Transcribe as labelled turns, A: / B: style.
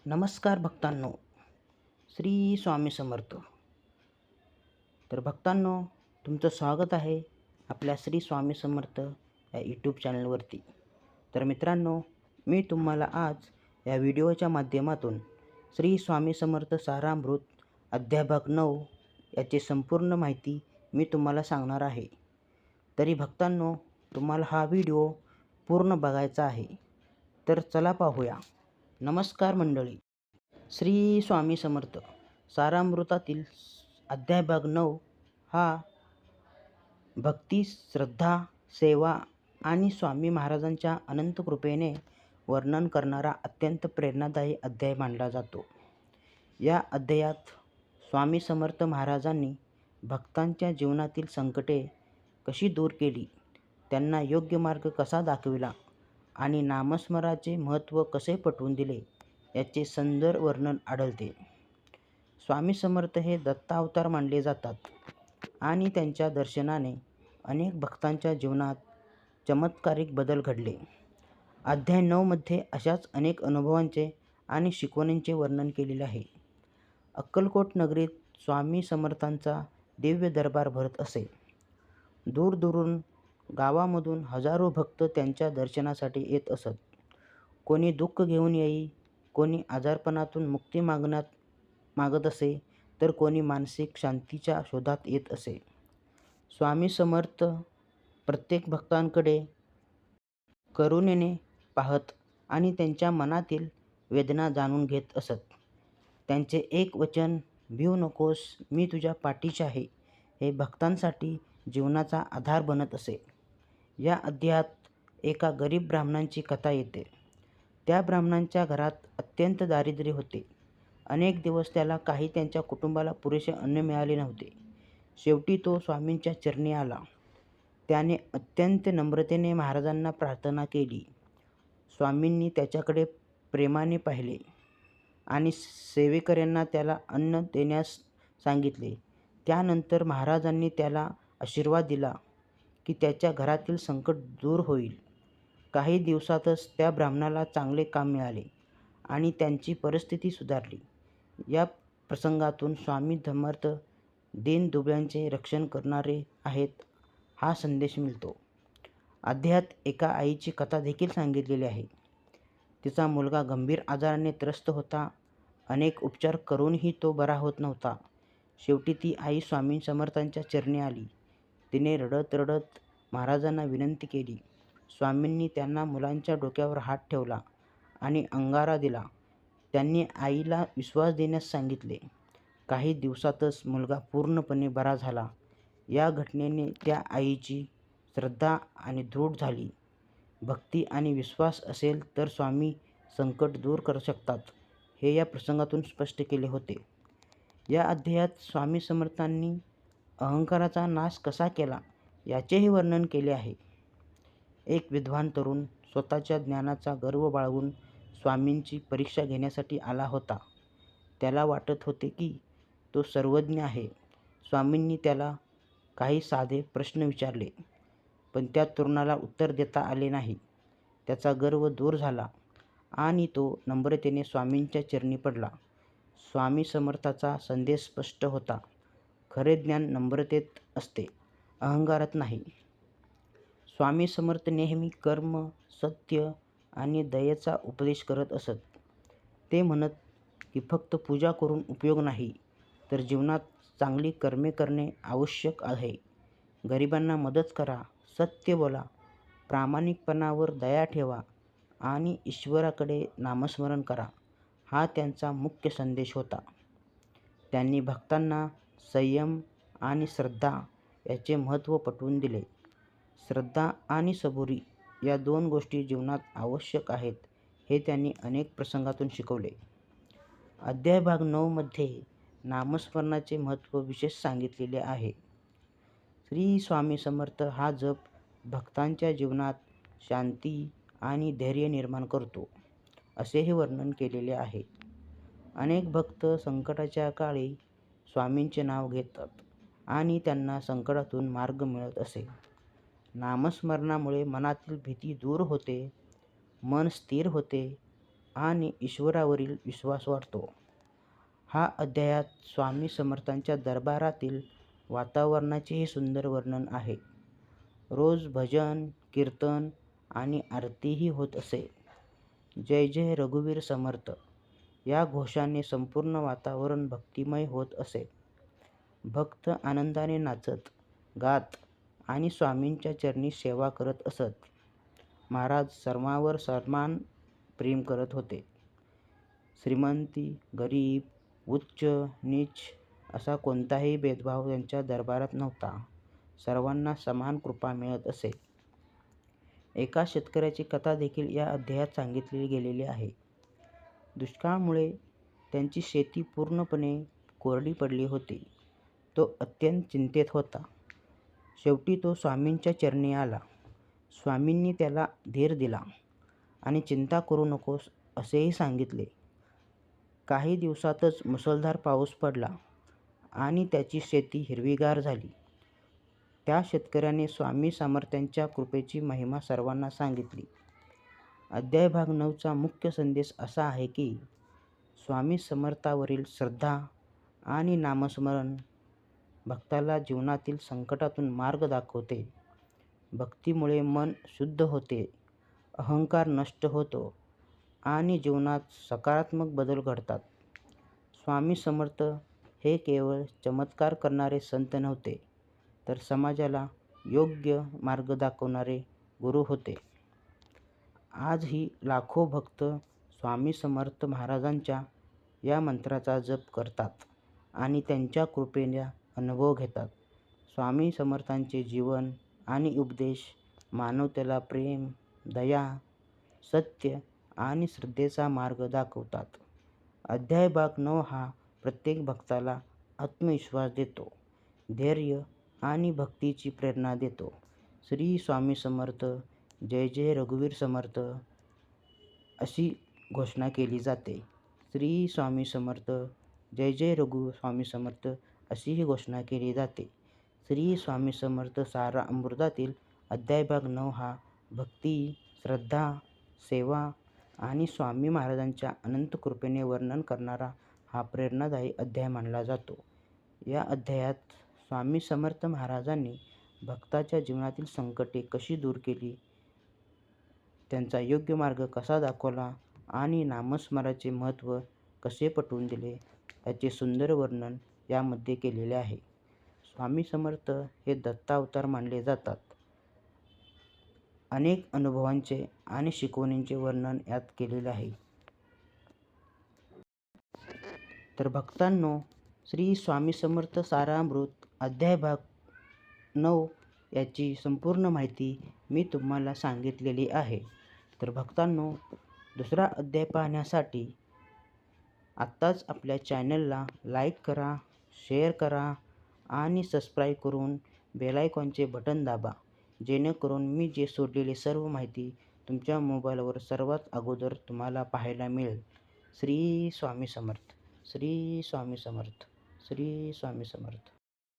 A: नमस्कार भक्तांनो, श्री स्वामी समर्थ. तर भक्तांनो, तुमचं स्वागत आहे आपल्या श्री स्वामी समर्थ या यूट्यूब चॅनलवरती. तर मित्रांनो, मी तुम्हाला आज या व्हिडिओच्या माध्यमातून श्री स्वामी समर्थ सारामृत अध्याय भाग 9 याची संपूर्ण माहिती मी तुम्हाला सांगणार आहे. तरी भक्तांनो, तुम्हाला हा व्हिडिओ पूर्ण बघायचा आहे. तर चला पाहूया. नमस्कार मंडळी. श्री स्वामी समर्थ सारामृतातील अध्याय भाग 9 हा भक्ती, श्रद्धा, सेवा आणि स्वामी महाराजांच्या अनंत कृपेने वर्णन करणारा अत्यंत प्रेरणादायी अध्याय मानला जातो. या अध्यायात स्वामी समर्थ महाराजांनी भक्तांच्या जीवनातील संकटे कशी दूर केली, त्यांना योग्य मार्ग कसा दाखविला आणि नामस्मराचे महत्त्व कसे पटवून दिले याचे सुंदर वर्णन आढळते. स्वामी समर्थ हे दत्तावतार मानले जातात आणि त्यांच्या दर्शनाने अनेक भक्तांच्या जीवनात चमत्कारिक बदल घडले. अध्याय 9 मध्ये अशाच अनेक अनुभवांचे आणि शिकवणींचे वर्णन केलेले आहे. अक्कलकोट नगरीत स्वामी समर्थांचा दिव्य दरबार भरत असे. दूरदूरून गावामधून हजारो भक्त त्यांच्या दर्शनासाठी येत असत. कोणी दुःख घेऊन येई, कोणी आजारपणातून मुक्ती मागत असे, तर कोणी मानसिक शांतीच्या शोधात येत असे. स्वामी समर्थ प्रत्येक भक्तांकडे करुणेने पाहत आणि त्यांच्या मनातील वेदना जाणून घेत असत. त्यांचे एक वचन, भिवू नकोस, मी तुझ्या पाठीशी आहे, हे भक्तांसाठी जीवनाचा आधार बनत असे. या अध्यायात एका गरीब ब्राह्मणांची कथा येते. त्या ब्राह्मणांच्या घरात अत्यंत दारिद्र्य होते. अनेक दिवस त्याला काही त्यांच्या कुटुंबाला पुरेसे अन्न मिळाले नव्हते. शेवटी तो स्वामींच्या चरणी आला. त्याने अत्यंत नम्रतेने महाराजांना प्रार्थना केली. स्वामींनी त्याच्याकडे प्रेमाने पाहिले आणि सेवेकऱ्यांना त्याला अन्न देण्यास सांगितले. त्यानंतर महाराजांनी त्याला आशीर्वाद दिला की त्याच्या घरातील संकट दूर होईल. काही दिवसातच त्या ब्राह्मणाला चांगले काम मिळाले आणि त्यांची परिस्थिती सुधारली. या प्रसंगातून स्वामी समर्थ दीनदुबळ्यांचे रक्षण करणारे आहेत हा संदेश मिळतो. अध्यायात एका आईची कथा देखील सांगितलेली आहे. तिचा मुलगा गंभीर आजाराने त्रस्त होता. अनेक उपचार करूनही तो बरा होत नव्हता. शेवटी ती आई स्वामी समर्थांच्या चरणी आली. तिने रडत रडत महाराजांना विनंती केली. स्वामींनी त्यांना मुलांच्या डोक्यावर हात ठेवला आणि अंगारा दिला. त्यांनी आईला विश्वास देण्यास सांगितले. काही दिवसातच मुलगा पूर्णपणे बरा झाला. या घटनेने त्या आईची श्रद्धा आणि दृढ झाली. भक्ती आणि विश्वास असेल तर स्वामी संकट दूर करू शकतात, हे या प्रसंगातून स्पष्ट केले होते. या अध्यायात स्वामी समर्थांनी अहंकाराचा नाश कसा केला याचेही वर्णन केले आहे. एक विद्वान तरुण स्वतःच्या ज्ञानाचा गर्व बाळगून स्वामींची परीक्षा घेण्यासाठी आला होता. त्याला वाटत होते की तो सर्वज्ञ आहे. स्वामींनी त्याला काही साधे प्रश्न विचारले, पण त्या तरुणाला उत्तर देता आले नाही. त्याचा गर्व दूर झाला आणि तो नम्रतेने स्वामींच्या चरणी पडला. स्वामी समर्थाचा संदेश स्पष्ट होता. खरे ज्ञान नम्रतेत असते, अहंकारात नाही. स्वामी समर्थ नेहमी कर्म, सत्य आणि दयेचा उपदेश करत असत. ते म्हणत की फक्त पूजा करून उपयोग नाही, तर जीवनात चांगली कर्मे करणे आवश्यक आहे. गरिबांना मदत करा, सत्य बोला, प्रामाणिकपणावर दया ठेवा आणि ईश्वराकडे नामस्मरण करा, हा त्यांचा मुख्य संदेश होता. त्यांनी भक्तांना संयम आणि श्रद्धा याचे महत्त्व पटवून दिले. श्रद्धा आणि सबुरी या दोन गोष्टी जीवनात आवश्यक आहेत, हे त्यांनी अनेक प्रसंगातून शिकवले. अध्याय भाग 9 मध्ये नामस्मरणाचे महत्त्व विशेष सांगितलेले आहे. श्री स्वामी समर्थ हा जप भक्तांच्या जीवनात शांती आणि धैर्य निर्माण करतो, असेही वर्णन केलेले आहे. अनेक भक्त संकटाच्या काळी स्वामींचे नाव घेतात आणि त्यांना संकटातून मार्ग मिळत असे. नामस्मरणामुळे मनातील भीती दूर होते, मन स्थिर होते आणि ईश्वरावरील विश्वास वाढतो. हा अध्यायात स्वामी समर्थांच्या दरबारातील वातावरणाचेही सुंदर वर्णन आहे. रोज भजन, कीर्तन आणि आरतीही होत असे. जय जय रघुवीर समर्थ या घोषाने संपूर्ण वातावरण भक्तिमय होत असे. भक्त आनंदाने नाचत, गात आणि स्वामींच्या चरणी सेवा करत असत. महाराज सर्वांवर समान प्रेम करत होते. श्रीमंती, गरीब, उच्च, नीच असा कोणताही भेदभाव त्यांच्या दरबारात नव्हता. सर्वांना समान कृपा मिळत असे. एका शेतकऱ्याची कथा देखील या अध्यायात सांगितली गेलेली आहे. दुष्काळामुळे त्यांची शेती पूर्णपणे कोरडी पडली होती. तो अत्यंत चिंतेत होता. शेवटी तो स्वामींच्या चरणी आला. स्वामींनी त्याला धीर दिला आणि चिंता करू नकोस असेही सांगितले. काही दिवसातच मुसळधार पाऊस पडला आणि त्याची शेती हिरवीगार झाली. त्या शेतकऱ्याने स्वामी समर्थांच्या कृपेची महिमा सर्वांना सांगितली. अध्याय भाग 9चा मुख्य संदेश असा आहे की स्वामी समर्थावरील श्रद्धा आणि नामस्मरण भक्ताला जीवनातील संकटातून मार्ग दाखवते. भक्तीमुळे मन शुद्ध होते, अहंकार नष्ट होतो आणि जीवनात सकारात्मक बदल घडतात. स्वामी समर्थ हे केवळ चमत्कार करणारे संत नव्हते, तर समाजाला योग्य मार्ग दाखवणारे गुरु होते. आजही लाखो भक्त स्वामी समर्थ महाराजांच्या या मंत्राचा जप करतात आणि त्यांच्या कृपेचा अनुभव घेतात. स्वामी समर्थांचे जीवन आणि उपदेश मानवतेला प्रेम, दया, सत्य आणि श्रद्धेचा मार्ग दाखवतात. अध्याय भाग 9 हा प्रत्येक भक्ताला आत्मविश्वास देतो, धैर्य आणि भक्तीची प्रेरणा देतो. श्री स्वामी समर्थ, जय जय रघुवीर समर्थ अशी घोषणा केली जाते. श्री स्वामी समर्थ, जय जय स्वामी समर्थ अशी ही घोषणा केली जाते. श्री स्वामी समर्थ सारा अमृतातील अध्याय भाग 9 हा भक्ती, श्रद्धा, सेवा आणि स्वामी महाराजांच्या अनंत कृपेने वर्णन करणारा हा प्रेरणादायी अध्याय मानला जातो. या अध्यायात स्वामी समर्थ महाराजांनी भक्ताच्या जीवनातील संकटे कशी दूर केली, त्यांचा योग्य मार्ग कसा दाखवला आणि नामस्मरणाचे महत्त्व कसे पटवून दिले याचे सुंदर वर्णन यामध्ये केलेले आहे. स्वामी समर्थ हे दत्तावतार मानले जातात. अनेक अनुभवांचे आणि शिकवणींचे वर्णन यात केलेले आहे. तर भक्तांनो, श्री स्वामी समर्थ सारामृत अध्याय भाग 9 याची संपूर्ण माहिती मी तुम्हाला सांगितलेली आहे. तर भक्तांनो, दुसरा अध्याय पाहण्यासाठी आत्ताच आपल्या चॅनलला लाईक करा, शेअर करा आणि सबस्क्राईब करून बेल आयकॉनचे बटन दाबा, जेणेकरून मी जे सोडलेली सर्व माहिती तुमच्या मोबाईलवर सर्वात अगोदर तुम्हाला पाहायला मिळेल. श्री स्वामी समर्थ, श्री स्वामी समर्थ, श्री स्वामी समर्थ.